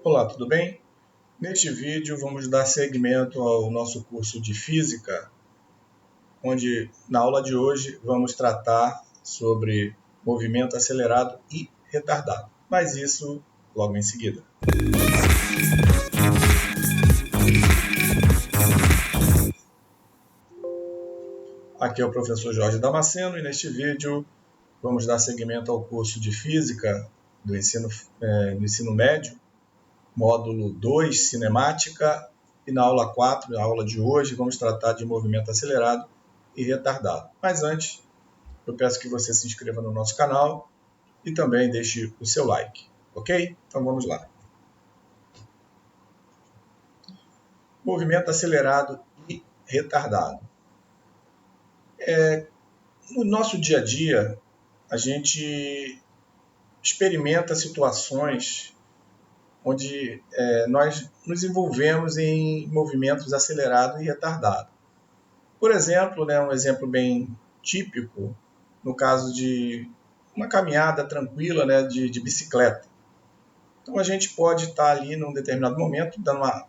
Olá, tudo bem? Neste vídeo vamos dar seguimento ao nosso curso de Física, onde na aula de hoje vamos tratar sobre movimento acelerado e retardado, mas isso logo em seguida. Aqui é o professor Jorge Damasceno e neste vídeo vamos dar seguimento ao curso de Física do ensino médio, módulo 2, cinemática, e na aula 4, na aula de hoje, vamos tratar de movimento acelerado e retardado. Mas antes, eu peço que você se inscreva no nosso canal e também deixe o seu like, ok? Então vamos lá. Movimento acelerado e retardado. No nosso dia a dia, a gente experimenta situações onde nós nos envolvemos em movimentos acelerados e retardados. Por exemplo, um exemplo bem típico, no caso de uma caminhada tranquila de bicicleta. Então a gente pode estar ali num determinado momento, dando uma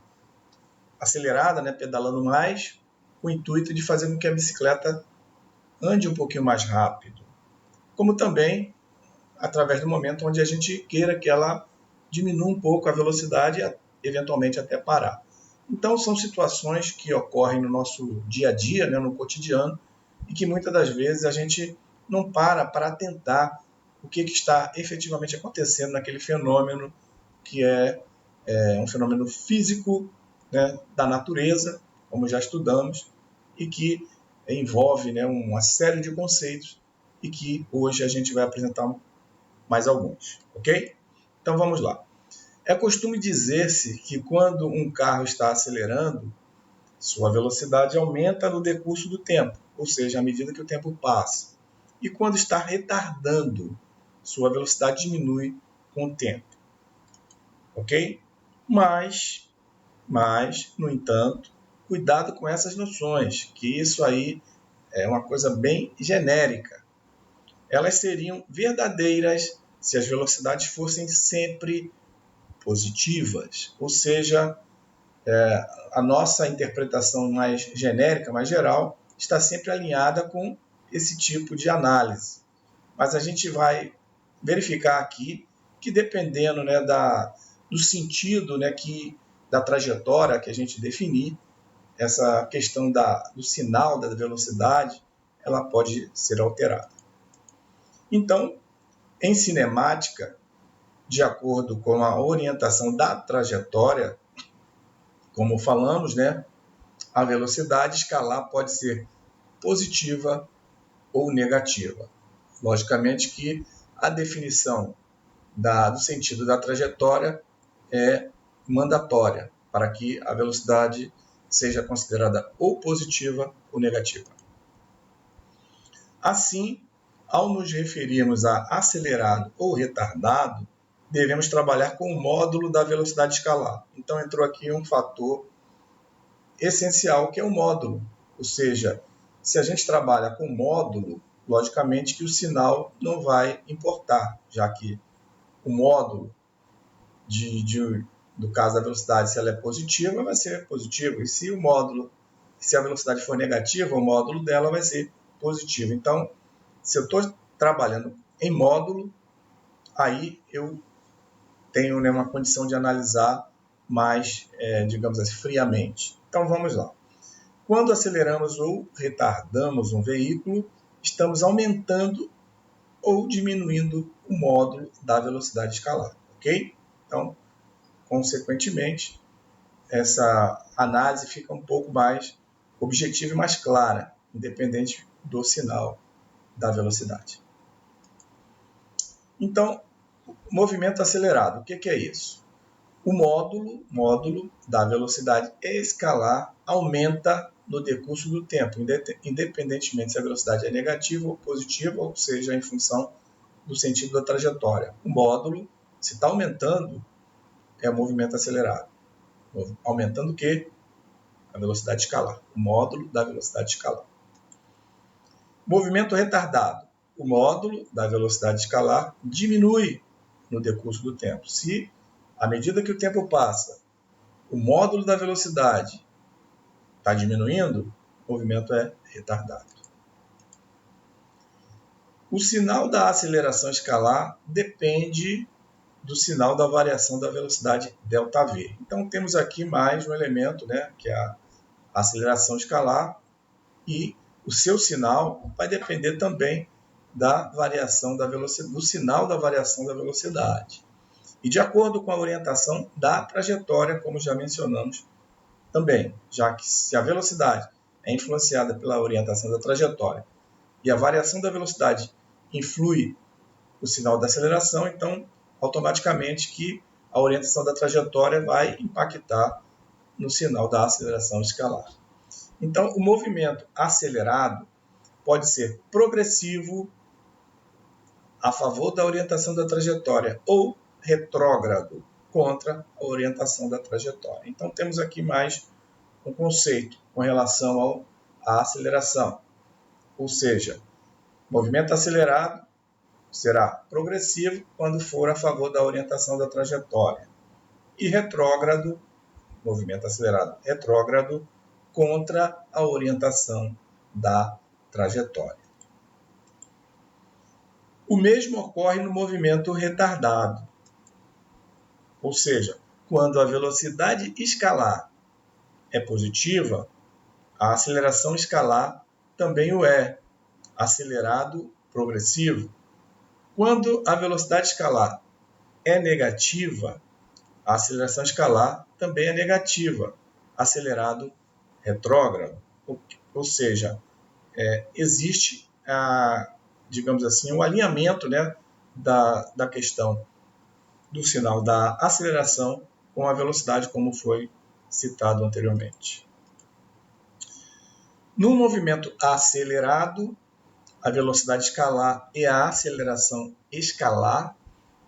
acelerada, pedalando mais, com o intuito de fazer com que a bicicleta ande um pouquinho mais rápido. Como também através do momento onde a gente queira que ela diminua um pouco a velocidade e eventualmente até parar. Então são situações que ocorrem no nosso dia a dia, no cotidiano, e que muitas das vezes a gente não para atentar o que está efetivamente acontecendo naquele fenômeno que é um fenômeno físico, da natureza, como já estudamos, e que envolve uma série de conceitos e que hoje a gente vai apresentar mais alguns, ok? Então vamos lá. É costume dizer-se que quando um carro está acelerando, sua velocidade aumenta no decurso do tempo, ou seja, à medida que o tempo passa. E quando está retardando, sua velocidade diminui com o tempo. Ok? Mas, no entanto, cuidado com essas noções, que isso aí é uma coisa bem genérica. Elas seriam verdadeiras se as velocidades fossem sempre positivas, ou seja, a nossa interpretação mais genérica, mais geral, está sempre alinhada com esse tipo de análise. Mas a gente vai verificar aqui que dependendo do sentido da trajetória que a gente definir, essa questão do sinal da velocidade, ela pode ser alterada. Então, em cinemática, de acordo com a orientação da trajetória, como falamos, a velocidade escalar pode ser positiva ou negativa. Logicamente que a definição do sentido da trajetória é mandatória para que a velocidade seja considerada ou positiva ou negativa. Assim, ao nos referirmos a acelerado ou retardado, devemos trabalhar com o módulo da velocidade escalar. Então entrou aqui um fator essencial, que é o módulo. Ou seja, se a gente trabalha com módulo, logicamente que o sinal não vai importar, já que o módulo do caso da velocidade, se ela é positiva, vai ser positivo. E se a velocidade for negativa, o módulo dela vai ser positivo. Então, se eu estou trabalhando em módulo, aí eu tenho uma condição de analisar mais, digamos assim, friamente. Então, vamos lá. Quando aceleramos ou retardamos um veículo, estamos aumentando ou diminuindo o módulo da velocidade escalar, ok? Então, consequentemente, essa análise fica um pouco mais objetiva e mais clara, independente do sinal da velocidade. Então, movimento acelerado, o que é isso? O módulo da velocidade escalar aumenta no decurso do tempo, independentemente se a velocidade é negativa ou positiva, ou seja, em função do sentido da trajetória. O módulo, se está aumentando, é o movimento acelerado. Aumentando o quê? A velocidade escalar. O módulo da velocidade escalar. Movimento retardado. O módulo da velocidade escalar diminui no decurso do tempo. Se À medida que o tempo passa, o módulo da velocidade está diminuindo, o movimento é retardado. O sinal da aceleração escalar depende do sinal da variação da velocidade ΔV. Então, temos aqui mais um elemento, né, que é a aceleração escalar, e o seu sinal vai depender também da variação da velocidade, do sinal da variação da velocidade. E de acordo com a orientação da trajetória, como já mencionamos também, já que se a velocidade é influenciada pela orientação da trajetória e a variação da velocidade influi o sinal da aceleração, então automaticamente que a orientação da trajetória vai impactar no sinal da aceleração escalar. Então, o movimento acelerado pode ser progressivo a favor da orientação da trajetória ou retrógrado contra a orientação da trajetória. Então, temos aqui mais um conceito com relação à aceleração, ou seja, movimento acelerado será progressivo quando for a favor da orientação da trajetória e retrógrado, movimento acelerado retrógrado, contra a orientação da trajetória. O mesmo ocorre no movimento retardado, ou seja, quando a velocidade escalar é positiva, a aceleração escalar também o é, acelerado progressivo. Quando a velocidade escalar é negativa, a aceleração escalar também é negativa, acelerado retrógrado. Ou seja, existe, digamos assim, um alinhamento, né, da questão do sinal da aceleração com a velocidade, como foi citado anteriormente. No movimento acelerado, a velocidade escalar e a aceleração escalar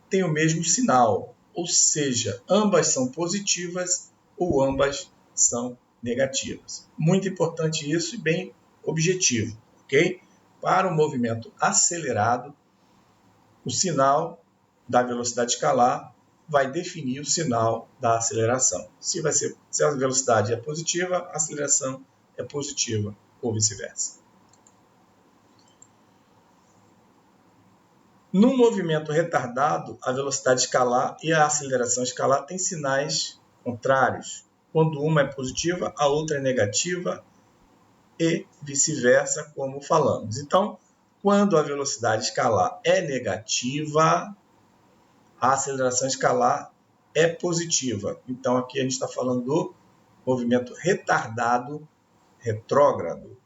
têm o mesmo sinal, ou seja, ambas são positivas ou ambas são negativas. Muito importante isso e bem objetivo, ok? Para o movimento acelerado, o sinal da velocidade escalar vai definir o sinal da aceleração. Se a velocidade é positiva, a aceleração é positiva, ou vice-versa. No movimento retardado, a velocidade escalar e a aceleração escalar têm sinais contrários. Quando uma é positiva, a outra é negativa e vice-versa, como falamos. Então, quando a velocidade escalar é negativa, a aceleração escalar é positiva. Então, aqui a gente está falando do movimento retardado retrógrado,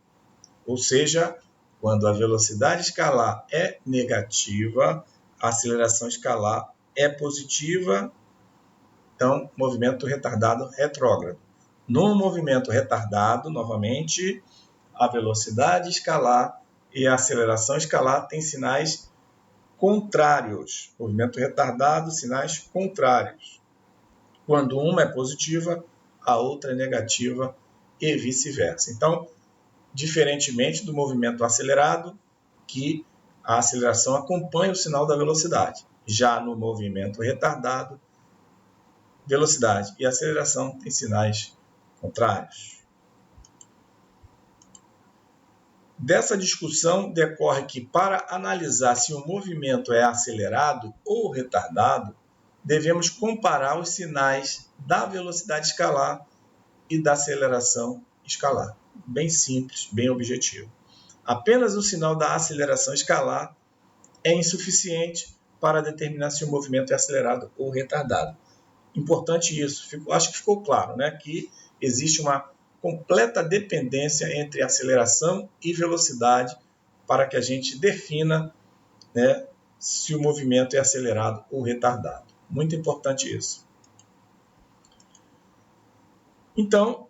ou seja, quando a velocidade escalar é negativa, a aceleração escalar é positiva, então, movimento retardado retrógrado. No movimento retardado, novamente, a velocidade escalar e a aceleração escalar têm sinais contrários. Movimento retardado, sinais contrários. Quando uma é positiva, a outra é negativa e vice-versa. Então, diferentemente do movimento acelerado, que a aceleração acompanha o sinal da velocidade. Já no movimento retardado, velocidade e aceleração têm sinais contrários. Dessa discussão decorre que, para analisar se o movimento é acelerado ou retardado, devemos comparar os sinais da velocidade escalar e da aceleração escalar. Bem simples, bem objetivo. Apenas o sinal da aceleração escalar é insuficiente para determinar se o movimento é acelerado ou retardado. Importante isso, acho que ficou claro, né, que existe uma completa dependência entre aceleração e velocidade para que a gente defina, né, se o movimento é acelerado ou retardado. Muito importante isso. Então,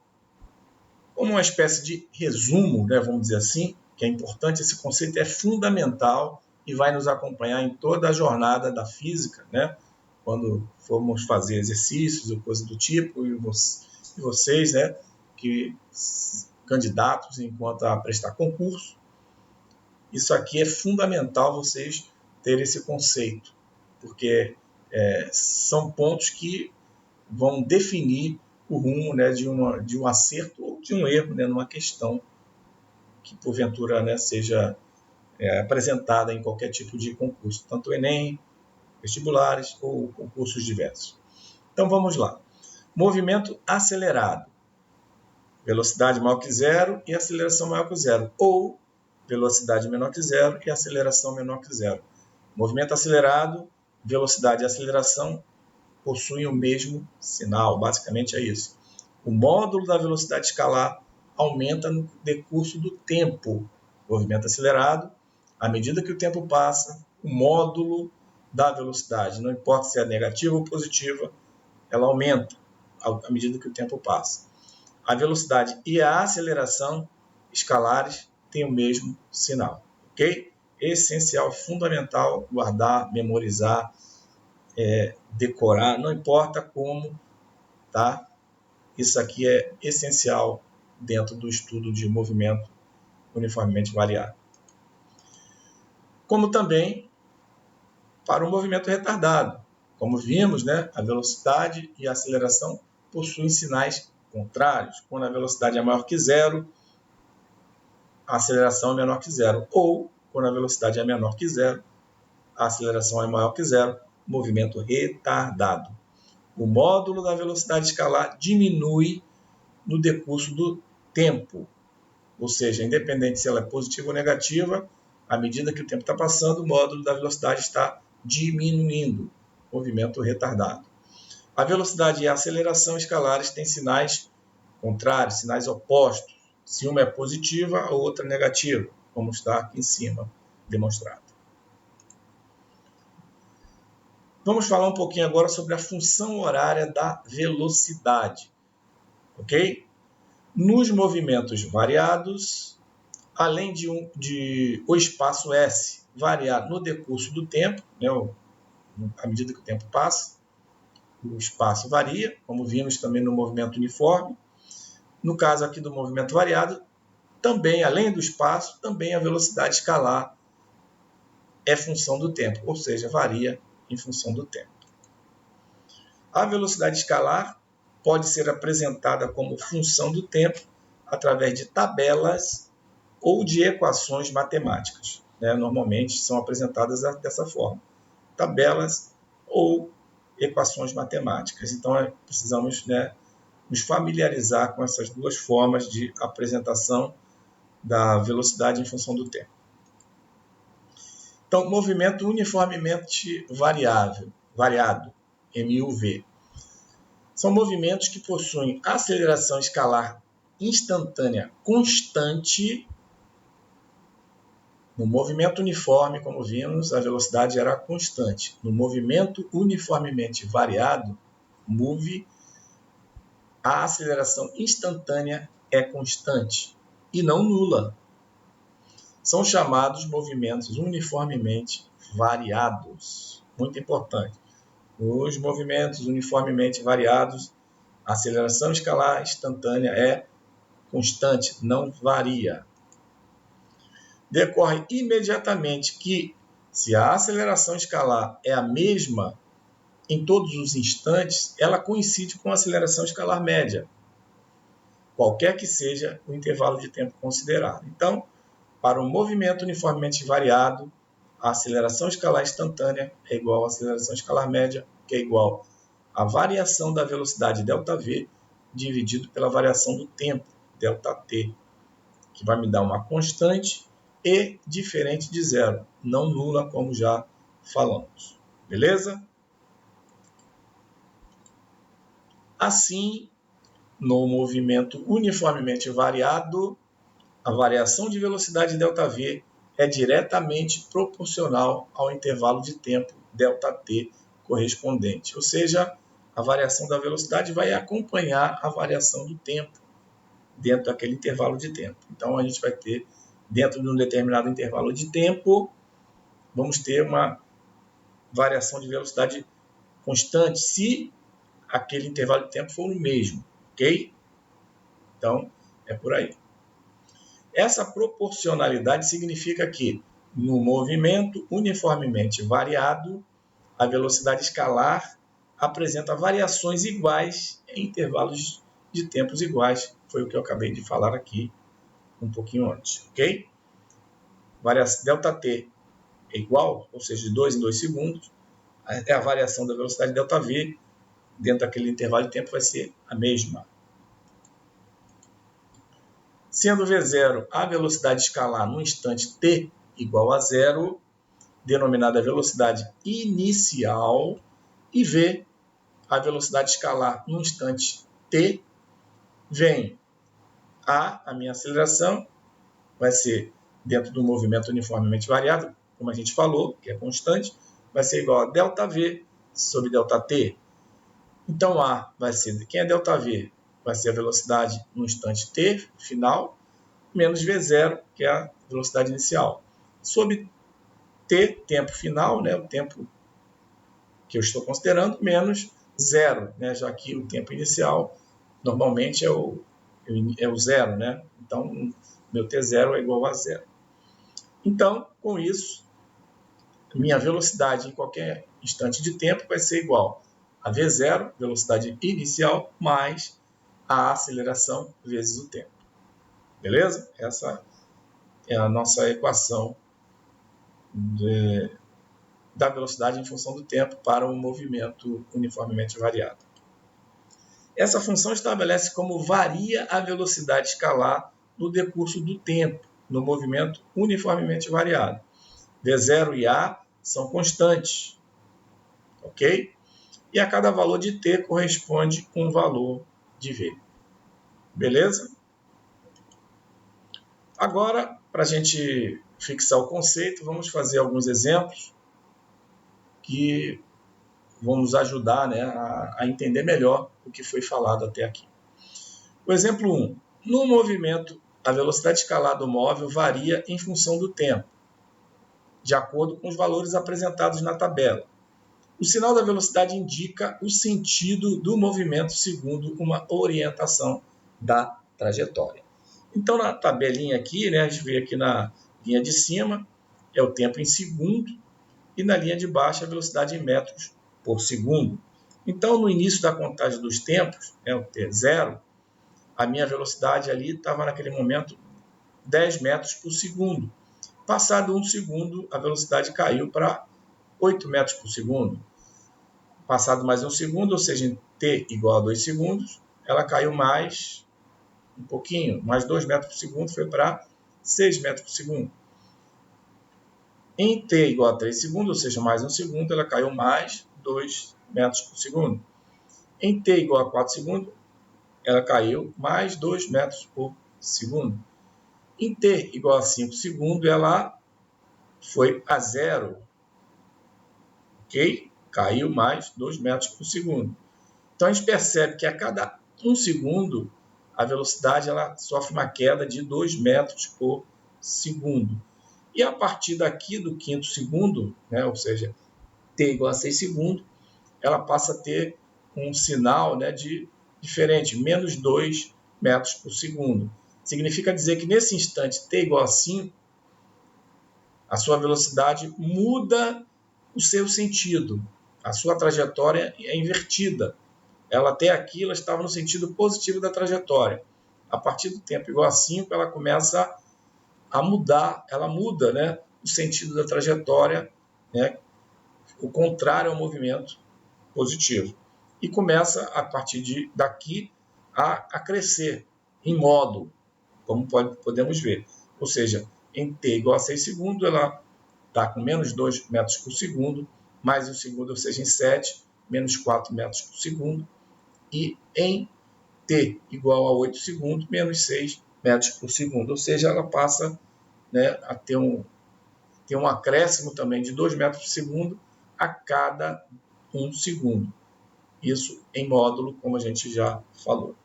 como uma espécie de resumo, né, vamos dizer assim, que é importante, esse conceito é fundamental e vai nos acompanhar em toda a jornada da física, né, quando formos fazer exercícios ou coisa do tipo, e vocês, né, que candidatos enquanto a prestar concurso, isso aqui é fundamental vocês terem esse conceito, porque são pontos que vão definir o rumo, né, de um acerto ou de um erro, né, numa questão que porventura, né, seja apresentada em qualquer tipo de concurso, tanto o Enem, vestibulares ou concursos diversos. Então vamos lá. Movimento acelerado. Velocidade maior que zero e aceleração maior que zero. Ou velocidade menor que zero e aceleração menor que zero. Movimento acelerado, velocidade e aceleração possuem o mesmo sinal. Basicamente é isso. O módulo da velocidade escalar aumenta no decurso do tempo. Movimento acelerado, à medida que o tempo passa, o módulo da velocidade, não importa se é negativa ou positiva, ela aumenta à medida que o tempo passa. A velocidade e a aceleração escalares têm o mesmo sinal, ok? Essencial, fundamental, guardar, memorizar, decorar, não importa como, tá? Isso aqui é essencial dentro do estudo de movimento uniformemente variado. Como também para o movimento retardado. Como vimos, né, a velocidade e a aceleração possuem sinais contrários. Quando a velocidade é maior que zero, a aceleração é menor que zero. Ou, quando a velocidade é menor que zero, a aceleração é maior que zero, movimento retardado. O módulo da velocidade escalar diminui no decurso do tempo. Ou seja, independente se ela é positiva ou negativa, à medida que o tempo está passando, o módulo da velocidade está diminuindo. Movimento retardado. A velocidade e a aceleração escalares têm sinais contrários, sinais opostos. Se uma é positiva, a outra é negativa, como está aqui em cima demonstrado. Vamos falar um pouquinho agora sobre a função horária da velocidade. Ok? Nos movimentos variados, além de o espaço S variar no decurso do tempo, né, à medida que o tempo passa, o espaço varia, como vimos também no movimento uniforme. No caso aqui do movimento variado, também, além do espaço, também a velocidade escalar é função do tempo, ou seja, varia em função do tempo. A velocidade escalar pode ser apresentada como função do tempo através de tabelas ou de equações matemáticas. Normalmente são apresentadas dessa forma. Tabelas ou equações matemáticas. Então, precisamos nos familiarizar com essas duas formas de apresentação da velocidade em função do tempo. Então, movimento uniformemente variado, MUV. São movimentos que possuem aceleração escalar instantânea constante. No movimento uniforme, como vimos, a velocidade era constante. No movimento uniformemente variado, MUV, a aceleração instantânea é constante e não nula. São chamados movimentos uniformemente variados. Muito importante. Nos movimentos uniformemente variados, a aceleração escalar instantânea é constante, não varia. Decorre imediatamente que, se a aceleração escalar é a mesma em todos os instantes, ela coincide com a aceleração escalar média, qualquer que seja o intervalo de tempo considerado. Então, para um movimento uniformemente variado, a aceleração escalar instantânea é igual à aceleração escalar média, que é igual à variação da velocidade ΔV dividido pela variação do tempo, ΔT, que vai me dar uma constante e diferente de zero, não nula, como já falamos. Beleza? Assim, no movimento uniformemente variado, a variação de velocidade ΔV é diretamente proporcional ao intervalo de tempo ΔT correspondente. Ou seja, a variação da velocidade vai acompanhar a variação do tempo dentro daquele intervalo de tempo. Então, a gente vai ter, dentro de um determinado intervalo de tempo, vamos ter uma variação de velocidade constante se aquele intervalo de tempo for o mesmo, ok? Então, é por aí. Essa proporcionalidade significa que, no movimento uniformemente variado, a velocidade escalar apresenta variações iguais em intervalos de tempos iguais. Foi o que eu acabei de falar aqui um pouquinho antes, ok? Δt é igual, ou seja, de 2 em 2 segundos, a variação da velocidade ΔV dentro daquele intervalo de tempo vai ser a mesma. Sendo V0 a velocidade escalar no instante t igual a zero, denominada velocidade inicial, e V a velocidade escalar no instante t, vem a minha aceleração, vai ser dentro do movimento uniformemente variado, como a gente falou, que é constante, vai ser igual a ΔV sobre ΔT. Então, A vai ser, quem é ΔV? Vai ser a velocidade no instante t, final, menos V0, que é a velocidade inicial. Sobre t, tempo final, né, o tempo que eu estou considerando, menos zero, né, já que o tempo inicial normalmente é o zero, né? Então, meu T0 é igual a zero. Então, com isso, minha velocidade em qualquer instante de tempo vai ser igual a V0, velocidade inicial, mais a aceleração vezes o tempo. Beleza? Essa é a nossa equação da velocidade em função do tempo para um movimento uniformemente variado. Essa função estabelece como varia a velocidade escalar no decurso do tempo, no movimento uniformemente variado. V0 e A são constantes, ok? E a cada valor de t corresponde um valor de V. Beleza? Agora, para a gente fixar o conceito, vamos fazer alguns exemplos que vão nos ajudar, né, a entender melhor o que foi falado até aqui. O exemplo 1. No movimento, a velocidade escalar do móvel varia em função do tempo, de acordo com os valores apresentados na tabela. O sinal da velocidade indica o sentido do movimento segundo uma orientação da trajetória. Então, na tabelinha aqui, né, a gente vê aqui na linha de cima, é o tempo em segundo, e na linha de baixo a velocidade em metros por segundo. Então, no início da contagem dos tempos, né, o T0, a minha velocidade ali estava naquele momento 10 metros por segundo. Passado um segundo, a velocidade caiu para 8 metros por segundo. Passado mais um segundo, ou seja, em t igual a 2 segundos, ela caiu mais um pouquinho, mais 2 metros por segundo, foi para 6 metros por segundo. Em t igual a 3 segundos, ou seja, mais um segundo, ela caiu mais 2 metros por segundo. Em t igual a 4 segundos, ela caiu mais 2 metros por segundo. Em t igual a 5 segundos, ela foi a zero. Ok? Caiu mais 2 metros por segundo. Então, a gente percebe que a cada 1 segundo, a velocidade ela sofre uma queda de 2 metros por segundo. E a partir daqui do quinto segundo, né, ou seja, t igual a 6 segundos, ela passa a ter um sinal, né, de diferente, menos 2 metros por segundo. Significa dizer que nesse instante t igual a 5, a sua velocidade muda o seu sentido. A sua trajetória é invertida. Ela até aqui ela estava no sentido positivo da trajetória. A partir do tempo igual a 5, ela começa a mudar, ela muda, né, o sentido da trajetória, né, o contrário ao movimento positivo. E começa, a partir daqui, a crescer em módulo, como podemos ver. Ou seja, em t igual a 6 segundos, ela está com menos 2 metros por segundo, mais um segundo, ou seja, em 7, menos 4 metros por segundo. E em t igual a 8 segundos, menos 6 metros por segundo. Ou seja, ela passa, né, a ter um acréscimo também de 2 metros por segundo a cada 1 segundo. Isso em módulo, como a gente já falou.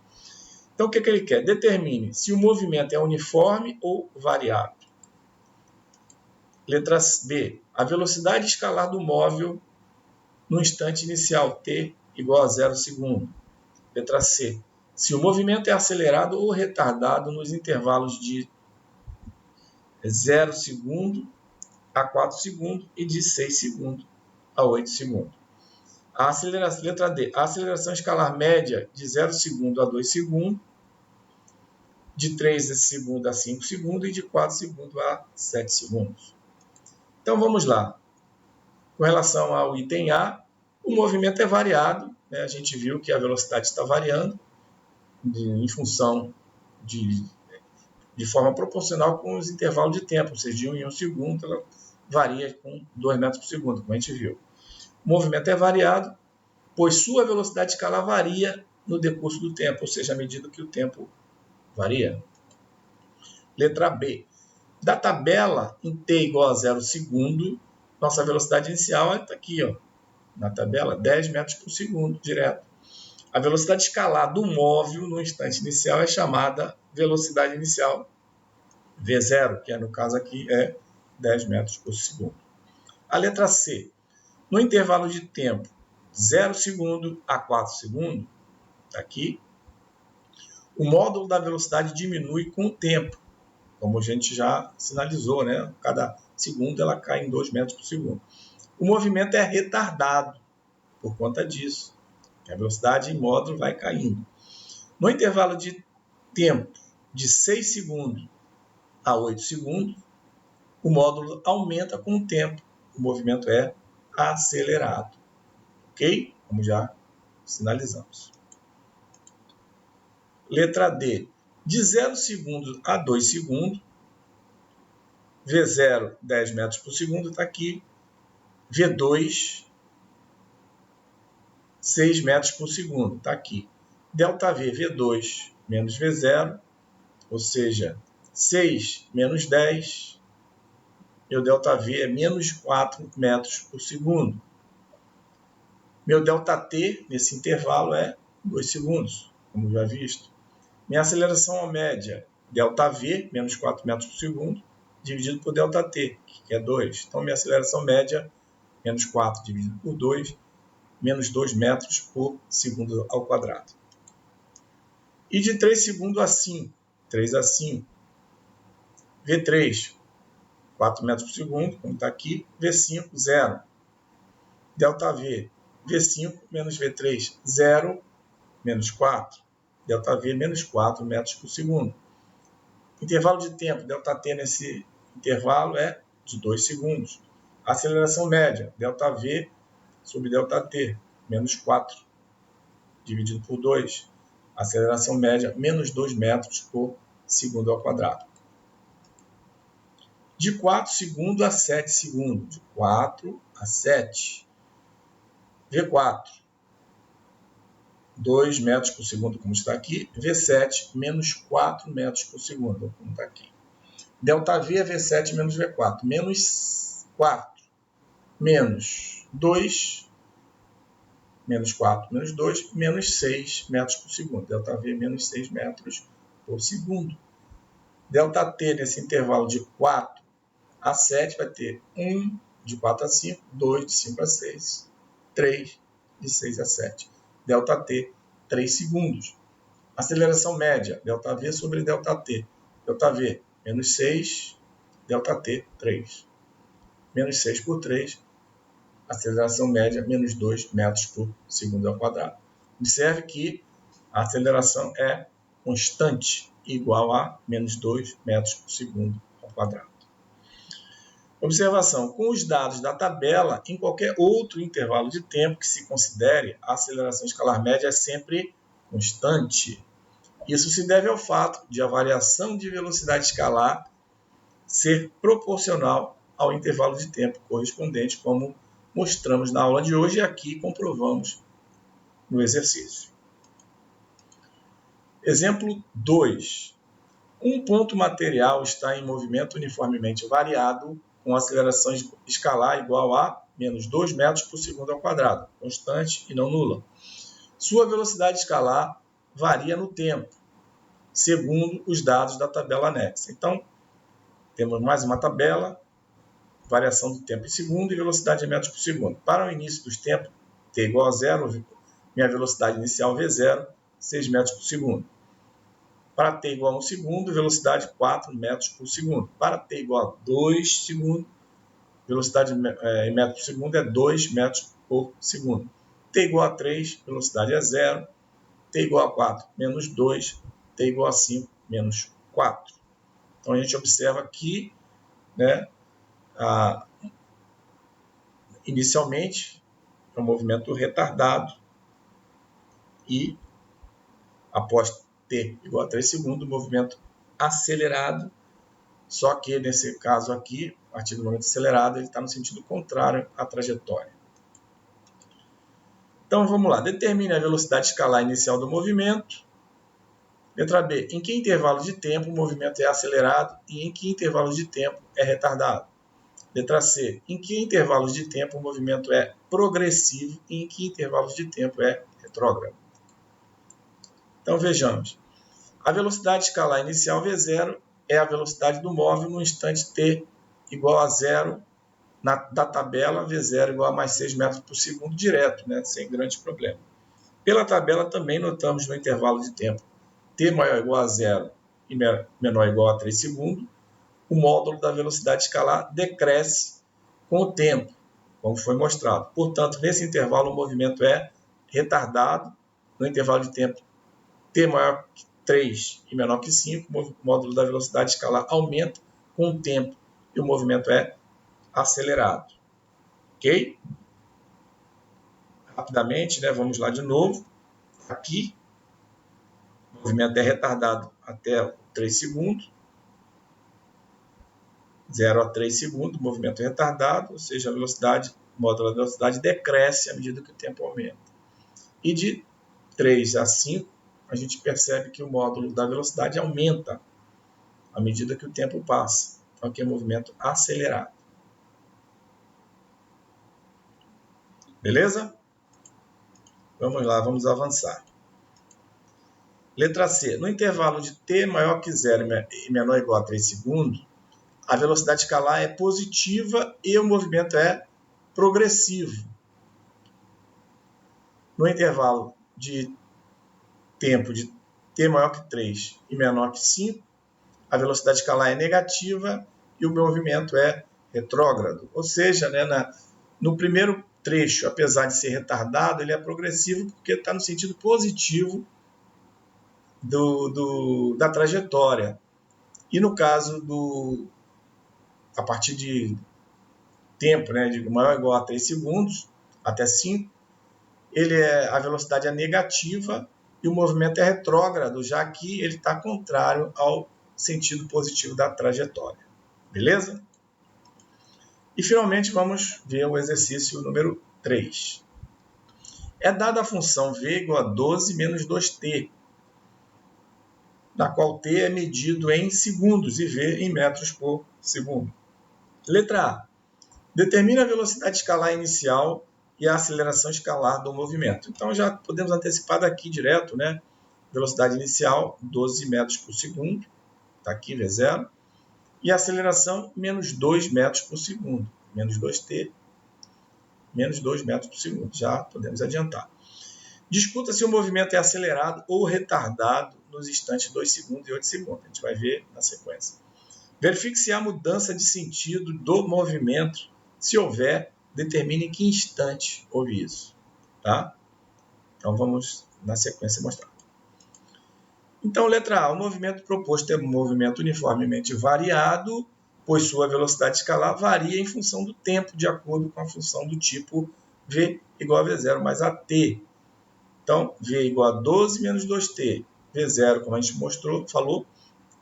Então, o que ele quer? Determine se o movimento é uniforme ou variável. Letra B. A velocidade escalar do móvel no instante inicial, t igual a 0 segundo. Letra C. Se o movimento é acelerado ou retardado nos intervalos de 0 segundo a 4 segundos e de 6 segundos a 8 segundos. Letra D. A aceleração escalar média de 0 segundo a 2 segundos, de 3 segundos a 5 segundos e de 4 segundos a 7 segundos. Então vamos lá. Com relação ao item A, o movimento é variado, né? A gente viu que a velocidade está variando em função de forma proporcional com os intervalos de tempo, ou seja, de 1 em 1 segundo, ela varia com 2 metros por segundo, como a gente viu. O movimento é variado, pois sua velocidade escalar varia no decurso do tempo, ou seja, à medida que o tempo varia. Letra B. Da tabela em t igual a 0 segundo, nossa velocidade inicial está aqui, ó, na tabela, 10 metros por segundo, direto. A velocidade escalar do móvel no instante inicial é chamada velocidade inicial, V0, que no caso aqui é 10 metros por segundo. A letra C. No intervalo de tempo 0 segundo a 4 segundos, está aqui, o módulo da velocidade diminui com o tempo, como a gente já sinalizou, né? Cada segundo ela cai em 2 metros por segundo. O movimento é retardado por conta disso. A velocidade em módulo vai caindo. No intervalo de tempo de 6 segundos a 8 segundos, o módulo aumenta com o tempo. O movimento é acelerado. Ok? Como já sinalizamos. Letra D. De 0 segundos a 2 segundos, V0, 10 metros por segundo, está aqui. V2, 6 metros por segundo, está aqui. ΔV, V2 menos V0, ou seja, 6 menos 10, meu ΔV é menos 4 metros por segundo. Meu ΔT, nesse intervalo, é 2 segundos, como já visto. Minha aceleração média, ΔV, menos 4 metros por segundo, dividido por ΔT, que é 2. Então, minha aceleração média, menos 4 dividido por 2, menos 2 metros por segundo ao quadrado. E de 3 segundos a 5, 3 a 5, V3, 4 metros por segundo, como está aqui, V5, 0. ΔV, V5 menos V3, 0, menos 4. ΔV, menos 4 metros por segundo. Intervalo de tempo, ΔT nesse intervalo é de 2 segundos. Aceleração média, ΔV sobre ΔT, menos 4, dividido por 2. Aceleração média, menos 2 metros por segundo ao quadrado. De 4 segundos a 7 segundos. De 4 a 7. V4, 2 metros por segundo, como está aqui. V7, menos 4 metros por segundo, como está aqui. ΔV é V7 menos V4. Menos 4, menos 2, menos 4, menos 2, menos 6 metros por segundo. ΔV menos 6 metros por segundo. ΔT nesse intervalo de 4 a 7 vai ter 1 de 4 a 5, 2 de 5 a 6, 3 de 6 a 7. ΔT, 3 segundos. Aceleração média, ΔV sobre ΔT. ΔV, menos 6, ΔT, 3. Menos 6 por 3, aceleração média, menos 2 metros por segundo ao quadrado. Observe que a aceleração é constante, igual a menos 2 metros por segundo ao quadrado. Observação. Com os dados da tabela, em qualquer outro intervalo de tempo que se considere, a aceleração escalar média é sempre constante. Isso se deve ao fato de a variação de velocidade escalar ser proporcional ao intervalo de tempo correspondente, como mostramos na aula de hoje e aqui comprovamos no exercício. Exemplo 2. Um ponto material está em movimento uniformemente variado com aceleração escalar igual a menos 2 metros por segundo ao quadrado, constante e não nula. Sua velocidade escalar varia no tempo, segundo os dados da tabela anexa. Então, temos mais uma tabela, variação do tempo em segundo e velocidade em metros por segundo. Para o início dos tempos, t igual a 0, minha velocidade inicial V0, 6 metros por segundo. Para t igual a 1 segundo, velocidade 4 metros por segundo. Para t igual a 2 segundos, velocidade em metros por segundo é 2 metros por segundo. T igual a 3, velocidade é 0. T igual a 4, menos 2. T igual a 5, menos 4. Então, a gente observa aqui, né, inicialmente, é um movimento retardado e, após T igual a 3 segundos, movimento acelerado. Só que, nesse caso aqui, a partir do momento acelerado, ele está no sentido contrário à trajetória. Então, vamos lá. Determine a velocidade escalar inicial do movimento. Letra B. Em que intervalo de tempo o movimento é acelerado e em que intervalo de tempo é retardado? Letra C. Em que intervalos de tempo o movimento é progressivo e em que intervalos de tempo é retrógrado? Então, vejamos. A velocidade escalar inicial V0 é a velocidade do móvel no instante t igual a 0 da tabela V0 igual a mais 6 metros por segundo direto, né, sem grande problema. Pela tabela também notamos no intervalo de tempo t maior ou igual a 0 e menor ou igual a 3 segundos, o módulo da velocidade escalar decresce com o tempo, como foi mostrado. Portanto, nesse intervalo o movimento é retardado. No intervalo de tempo t maior que 3 e menor que 5, o módulo da velocidade escalar aumenta com o tempo e o movimento é acelerado. Ok? Rapidamente, né, vamos lá de novo. Aqui, o movimento é retardado até 3 segundos. 0 a 3 segundos, o movimento é retardado, ou seja, a velocidade, o módulo da velocidade decresce à medida que o tempo aumenta. E de 3 a 5, a gente percebe que o módulo da velocidade aumenta à medida que o tempo passa. Então, aqui é movimento acelerado. Beleza? Vamos lá, vamos avançar. Letra C. No intervalo de t maior que 0 e menor ou igual a 3 segundos, a velocidade escalar é positiva e o movimento é progressivo. No intervalo de tempo de t maior que 3 e menor que 5, a velocidade escalar é negativa e o movimento é retrógrado. Ou seja, né, no primeiro trecho, apesar de ser retardado, ele é progressivo porque está no sentido positivo da trajetória. E no caso a partir de tempo, né, de maior ou igual a 3 segundos, até 5, a velocidade é negativa e o movimento é retrógrado, já que ele está contrário ao sentido positivo da trajetória. Beleza? E finalmente vamos ver o exercício número 3. É dada a função v igual a 12 menos 2t, na qual t é medido em segundos e v em metros por segundo. Letra A. Determina a velocidade escalar inicial e a aceleração escalar do movimento. Então já podemos antecipar daqui direto, né? Velocidade inicial, 12 metros por segundo. Está aqui, V0. E a aceleração, menos 2 metros por segundo. Menos 2t, menos 2 metros por segundo. Já podemos adiantar. Discuta se o movimento é acelerado ou retardado nos instantes 2 segundos e 8 segundos. A gente vai ver na sequência. Verifique se há mudança de sentido do movimento. Se houver, determine em que instante houve isso. Tá? Então, vamos na sequência mostrar. Então, letra A. O movimento proposto é um movimento uniformemente variado, pois sua velocidade escalar varia em função do tempo, de acordo com a função do tipo V igual a V0 mais AT. Então, V igual a 12 menos 2t. V0, como a gente falou,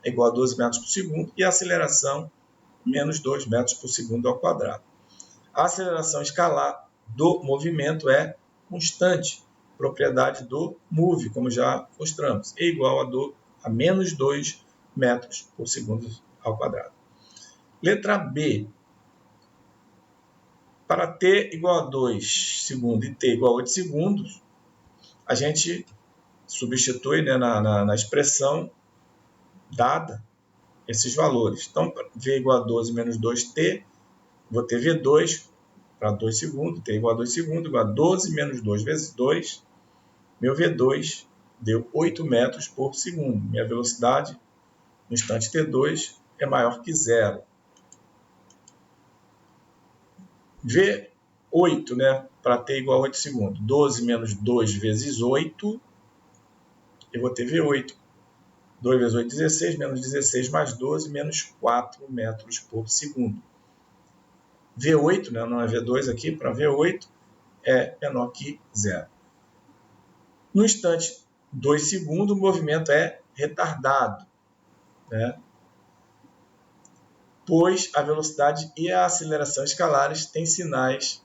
é igual a 12 metros por segundo. E a aceleração, menos 2 metros por segundo ao quadrado. A aceleração escalar do movimento é constante, propriedade do move, como já mostramos, é igual a menos 2 metros por segundo ao quadrado. Letra B. Para t igual a 2 segundos e t igual a 8 segundos, a gente substitui, né, na expressão dada esses valores. Então, v igual a 12 menos 2t, vou ter v2 para 2 segundos, t igual a 2 segundos, igual a 12 menos 2 vezes 2, meu v2 deu 8 metros por segundo. Minha velocidade no instante t2 é maior que zero. V8, né? Para t igual a 8 segundos. 12 menos 2 vezes 8, eu vou ter V8. 2 vezes 8, 16, menos 16 mais 12, menos 4 metros por segundo. V8, né? Não é V2 aqui, para V8 é menor que zero. No instante 2 segundos, o movimento é retardado, né? Pois a velocidade e a aceleração escalares têm sinais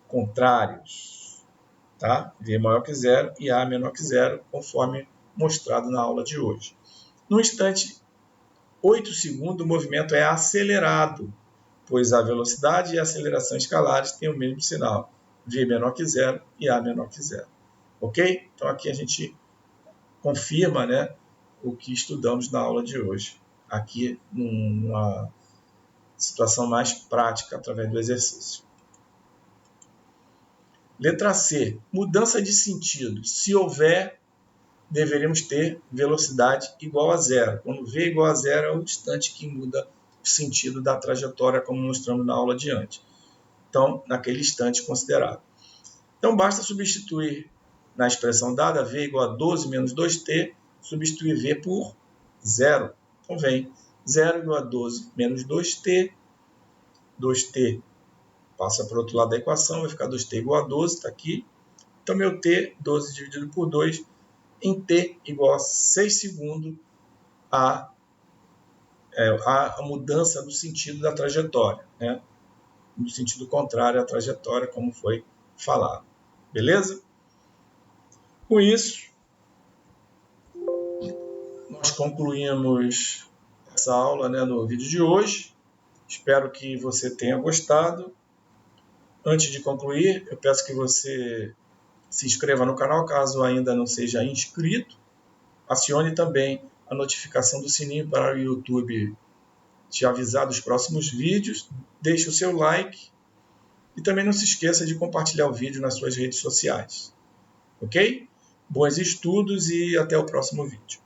contrários, tá? V maior que zero e A menor que zero, conforme mostrado na aula de hoje. No instante 8 segundos, o movimento é acelerado, pois a velocidade e a aceleração escalares têm o mesmo sinal, V menor que zero e A menor que zero. Ok? Então aqui a gente confirma, né, o que estudamos na aula de hoje, aqui numa situação mais prática através do exercício. Letra C, mudança de sentido. Se houver, deveríamos ter velocidade igual a zero. Quando V igual a zero é o instante que muda o sentido da trajetória, como mostramos na aula adiante. Então, naquele instante considerado. Então, basta substituir na expressão dada, V igual a 12 menos 2t, substituir V por zero. Então, vem 0 igual a 12 menos 2t, 2t passa para o outro lado da equação, vai ficar 2t igual a 12, está aqui. Então, meu t, 12 dividido por 2, em t igual a 6 segundos, a mudança do sentido da trajetória, né? No sentido contrário à trajetória, como foi falado. Beleza? Com isso, nós concluímos essa aula, né, no vídeo de hoje. Espero que você tenha gostado. Antes de concluir, eu peço que você se inscreva no canal, caso ainda não seja inscrito. Acione também a notificação do sininho para o YouTube te avisar dos próximos vídeos. Deixe o seu like e também não se esqueça de compartilhar o vídeo nas suas redes sociais. Ok? Bons estudos e até o próximo vídeo.